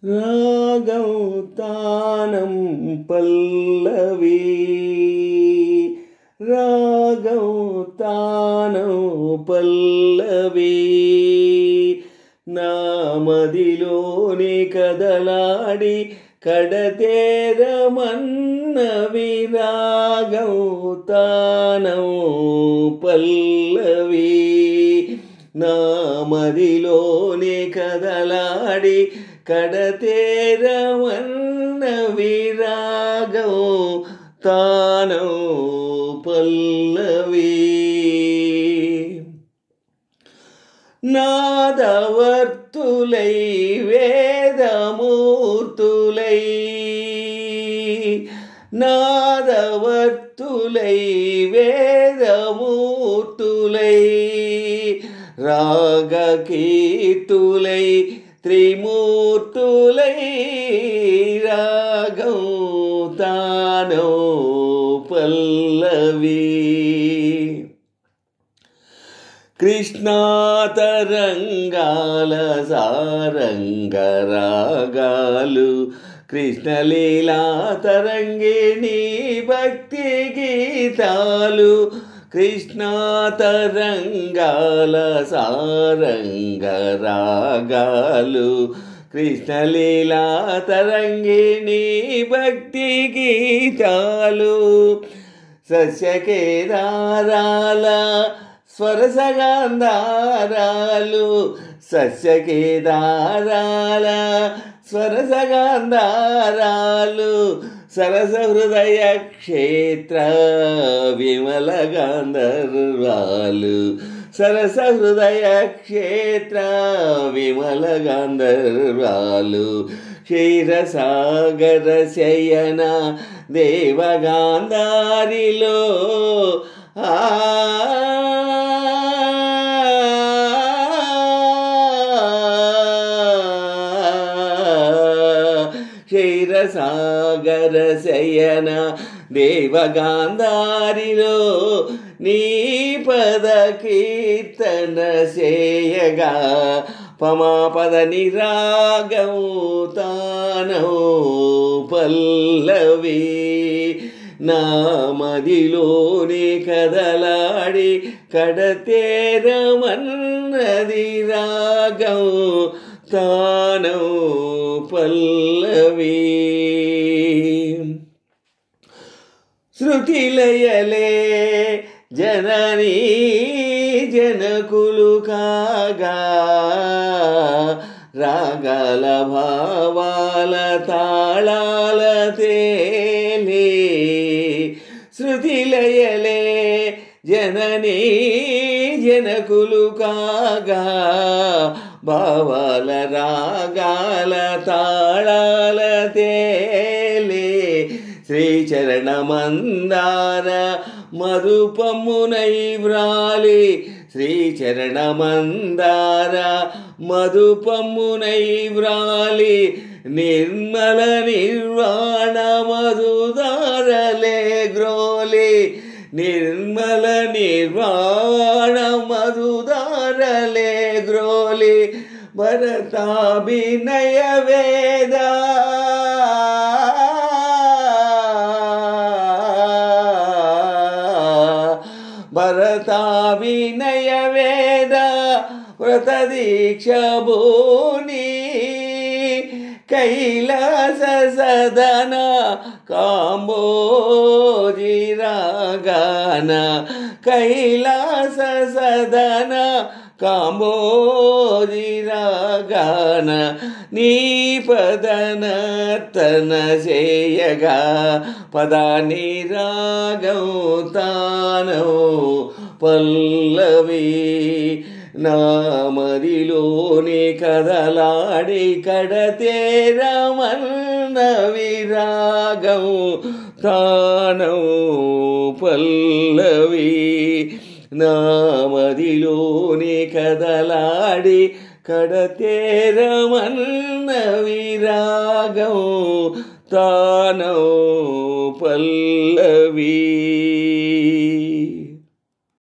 రాగం తానం పల్లవి రాగం తానం పల్లవి నా మదిలోని కదలాడి కడతేరమన్నవి రాగం తానం పల్లవి నా మదిలోని కదలాడి కడతేరమన్నవి రాగం తానం పల్లవి నాదవర్తులై వేదమూర్తులై నాదవర్తులై వేదమూర్తులై రాగకీర్తులై త్రిమూర్తులై రాగం తానం పల్లవి కృష్ణాతరంగాల సారంగ రాగాలు కృష్ణలీలా తరంగిణి భక్తి గీతాలు కృష్ణాతరంగాల సారంగ రాగాలు కృష్ణలీలా తరంగిణి భక్తి గీతాలు సస్యకేదారాల స్వరసగాంధారాలు సస్యకేదారాల స్వరసగాంధారాలు సరస హృదయ క్షేత్ర విమల గాంధర్వాలు సరస హృదయ క్షేత్ర విమల గాంధర్వాలు క్షీరసాగర శయన దేవగాంధారిలో క్షీరసాగర శయన దేవగాంధారిలో నీ పద కీర్తన చేయగా పమాపద నిరాగం తానం పల్లవి నా మదిలోని కదలాడి కడతేరమన్నది రాగం తానం పల్లవి శృతిలయలే జననీ జనకులు కాగా రాగాల భావాల తాళాల తేలే శృతిలయలే జననీ జనకులు కాగా భావాల రాగాల తాళాల తేలే శ్రీచరణమందార మధుపమునై వ్రాలి శ్రీచరణమందార మధుపమునై వ్రాలి నిర్మల నిర్వాణ మధుదారలే గ్రోలి నిర్మల నిర్వాణ మధుదారలే గ్రోలి భరతాభినయ వేద భరతాభినయ వేద వ్రత దీక్ష భూని కైలాస సదన కాంబోజి రాగాన కైలాస సదన కాంబోజి రాగాన నీ పదనర్తన చేయగా పదాని రాగం తానం పల్లవి నా మదిలోని కదలాడి కడతేరమన్నవి రాగం తానం పల్లవి నా మదిలోని కదలాడి కడతేరమన్నవి రాగం తానం పల్లవి.